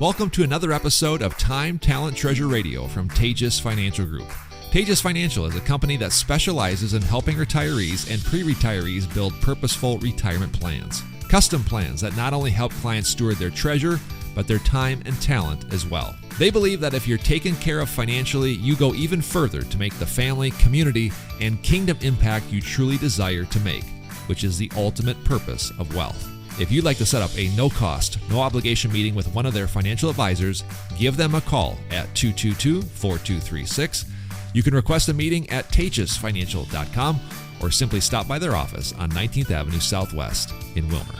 Welcome to another episode of Time, Talent, Treasure Radio from Tejas Financial Group. Tejas Financial is a company that specializes in helping retirees and pre-retirees build purposeful retirement plans. Custom plans that not only help clients steward their treasure, but their time and talent as well. They believe that if you're taken care of financially, you go even further to make the family, community, and kingdom impact you truly desire to make, which is the ultimate purpose of wealth. If you'd like to set up a no-cost, no-obligation meeting with one of their financial advisors, give them a call at 222-4236. You can request a meeting at tejasfinancial.com or simply stop by their office on 19th Avenue Southwest in Wilmer.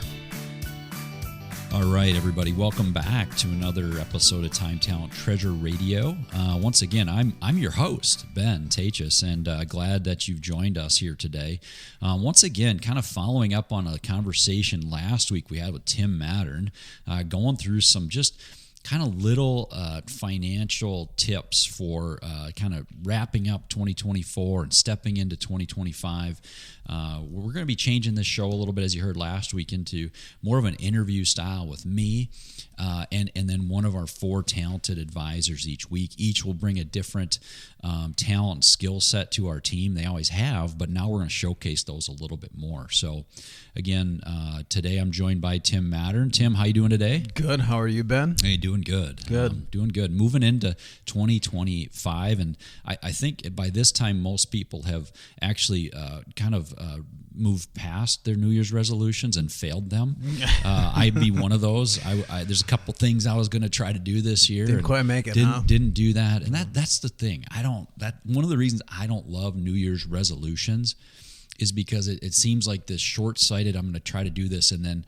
All right, everybody, welcome back to another episode of Time, Talent, Treasure Radio. Once again, I'm your host, Ben Tejas, and glad that you've joined us here today. Once again, kind of following up on a conversation last week we had with Tim Mattern, going through some just kind of little financial tips for kind of wrapping up 2024 and stepping into 2025. We're going to be changing this show a little bit, as you heard last week, into more of an interview style with me and then one of our four talented advisors each week. Each will bring a different talent and skill set to our team. They always have, but now we're going to showcase those a little bit more. So again, today I'm joined by Tim Mattern. Tim, how you doing today? Good. How are you, Ben? Hey, doing good. Good. Doing good. Moving into 2025, and I think by this time most people have actually kind of moved past their New Year's resolutions and failed them. I'd be one of those. There's a couple things I was going to try to do this year. Didn't quite make it. Didn't do that, and that's the thing. One of the reasons I don't love New Year's resolutions is because it seems like this short-sighted. I'm going to try to do this, and then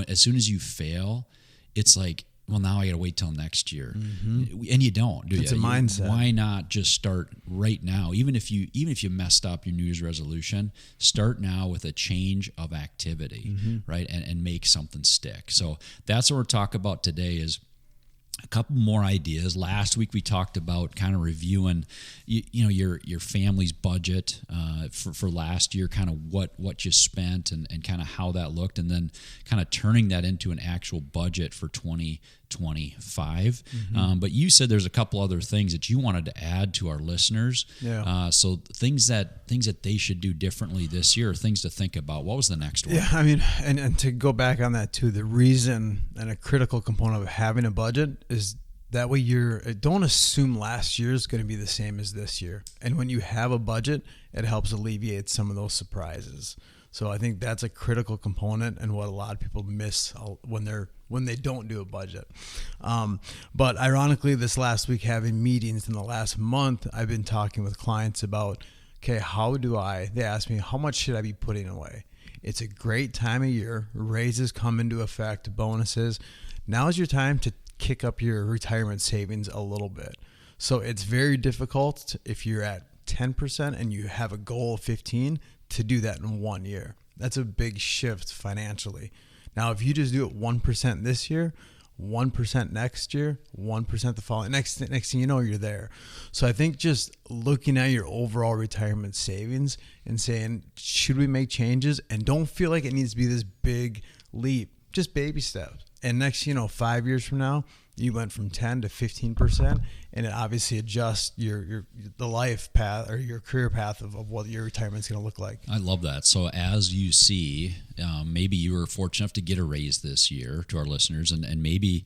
as soon as you fail, it's like, well, now I got to wait till next year, and you don't. Do it's you? a mindset. Why not just start right now? Even if you messed up your New Year's resolution, start now with a change of activity, right, and make something stick. So that's what we're talking about today. Is a couple more ideas. Last week we talked about kind of reviewing, your family's budget for last year, kind of what you spent and kind of how that looked, and then kind of turning that into an actual budget for 2025. But you said there's a couple other things that you wanted to add to our listeners. Yeah. So things that they should do differently this year, or things to think about. What was the next one? Yeah, I mean, and to go back on that too, the reason and a critical component of having a budget is that way don't assume last year is going to be the same as this year. And when you have a budget, it helps alleviate some of those surprises. So I think that's a critical component and what a lot of people miss when they don't do a budget. But ironically, this last week, having meetings in the last month, I've been talking with clients about, okay, they ask me, how much should I be putting away? It's a great time of year. Raises come into effect, bonuses. Now is your time to kick up your retirement savings a little bit. So it's very difficult if you're at 10% and you have a goal of 15 to do that in 1 year. That's a big shift financially. Now, if you just do it 1% this year, 1% next year, 1% the following, next thing you know, you're there. So I think just looking at your overall retirement savings and saying, should we make changes? And don't feel like it needs to be this big leap, just baby steps. And next, 5 years from now, you went from 10 to 15%, and it obviously adjusts the life path or your career path of what your retirement's going to look like. I love that. So as you see, maybe you were fortunate enough to get a raise this year, to our listeners, and maybe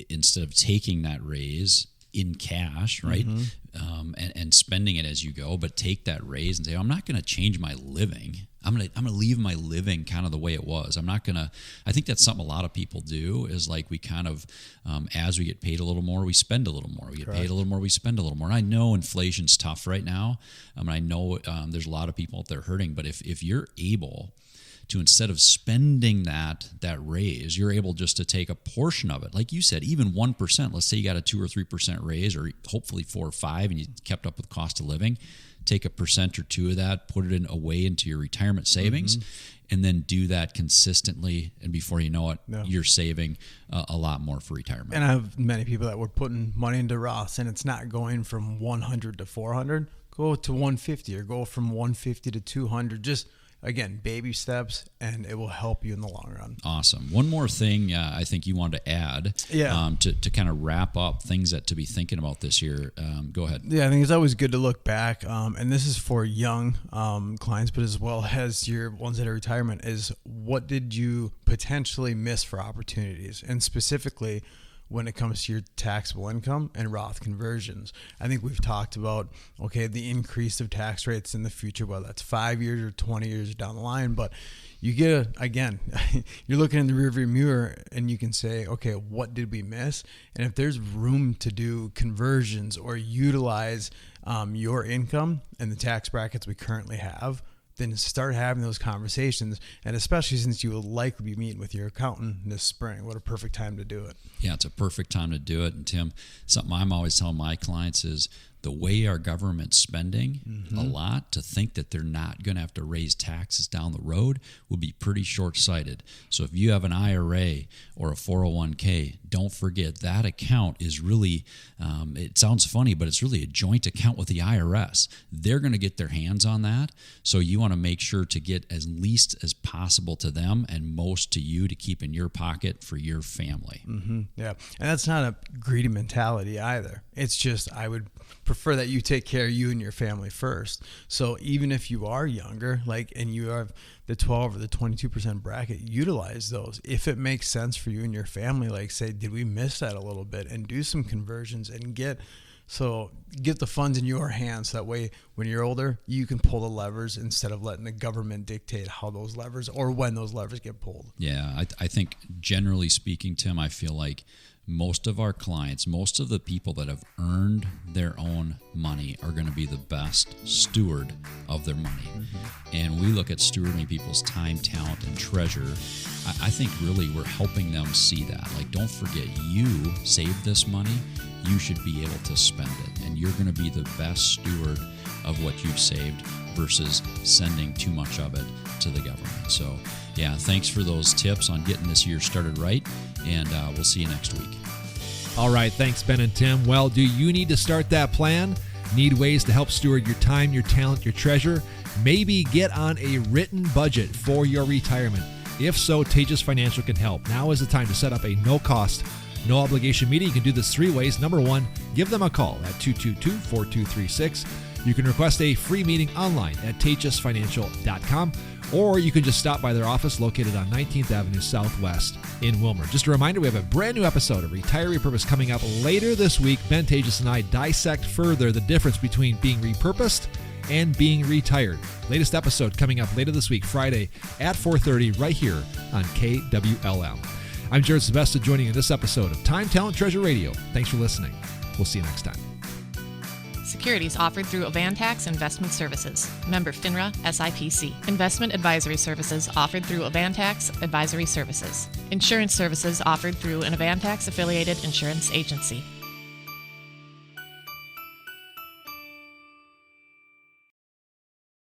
instead of taking that raise in cash, right, and spending it as you go, but take that raise and say, I'm not going to change my living. I'm gonna leave my living kind of the way it was. I think that's something a lot of people do, is like we kind of, as we get paid a little more, we spend a little more. We get paid a little more, we spend a little more. And I know inflation's tough right now. I know there's a lot of people out there hurting, but if you're able to, instead of spending that raise, you're able just to take a portion of it. Like you said, even 1%, let's say you got a 2 or 3% raise, or hopefully 4 or 5, and you kept up with cost of living, take a % or 2 of that, put it away into your retirement savings, and then do that consistently. And before you know it, you're saving a lot more for retirement. And I have many people that were putting money into Roths, and it's not going from 100 to 400. Go to 150, or go from 150 to 200. Just again, baby steps, and it will help you in the long run. Awesome. One more thing I think you wanted to add to kind of wrap up things that to be thinking about this year. Go ahead. Yeah, I think it's always good to look back, and this is for young clients, but as well as your ones that are retirement, is what did you potentially miss for opportunities? And specifically, when it comes to your taxable income and Roth conversions. I think we've talked about, the increase of tax rates in the future, whether that's 5 years or 20 years down the line. But you get you're looking in the rearview mirror and you can say, okay, what did we miss? And if there's room to do conversions or utilize your income and the tax brackets we currently have, then start having those conversations. And especially since you will likely be meeting with your accountant this spring, what a perfect time to do it. Yeah, it's a perfect time to do it. And Tim, something I'm always telling my clients is the way our government's spending a lot, to think that they're not going to have to raise taxes down the road will be pretty short-sighted. So if you have an IRA or a 401k, don't forget that account is really, it sounds funny, but it's really a joint account with the IRS. They're going to get their hands on that. So you want to make sure to get as least as possible to them and most to you to keep in your pocket for your family. Yeah. And that's not a greedy mentality either. It's just, I would prefer that you take care of you and your family first. So even if you are younger, and you have the 12 or the 22% bracket, utilize those. If it makes sense for you and your family, say, did we miss that a little bit, and do some conversions and get the funds in your hands. That way, when you're older, you can pull the levers instead of letting the government dictate how those levers or when those levers get pulled. Yeah, I think generally speaking, Tim, I feel like most of our clients, most of the people that have earned their own money are going to be the best steward of their money. And we look at stewarding people's time, talent, and treasure. I think really we're helping them see that. Don't forget, you saved this money. You should be able to spend it. And you're going to be the best steward of what you've saved versus sending too much of it to the government. So, yeah, thanks for those tips on getting this year started right. And we'll see you next week. All right. Thanks, Ben and Tim. Well, do you need to start that plan? Need ways to help steward your time, your talent, your treasure? Maybe get on a written budget for your retirement. If so, Tejas Financial can help. Now is the time to set up a no-cost, no-obligation meeting. You can do this 3 ways. Number 1, give them a call at 222-4236. You can request a free meeting online at tejasfinancial.com, or you can just stop by their office located on 19th Avenue Southwest in Wilmer. Just a reminder, we have a brand new episode of Retiree Purpose coming up later this week. Ben Tejas and I dissect further the difference between being repurposed and being retired. Latest episode coming up later this week, Friday at 4:30, right here on KWLM. I'm Jared Sylvester, joining you in this episode of Time, Talent, Treasure Radio. Thanks for listening. We'll see you next time. Securities offered through Avantax Investment Services. Member FINRA SIPC. Investment advisory services offered through Avantax Advisory Services. Insurance services offered through an Avantax affiliated insurance agency.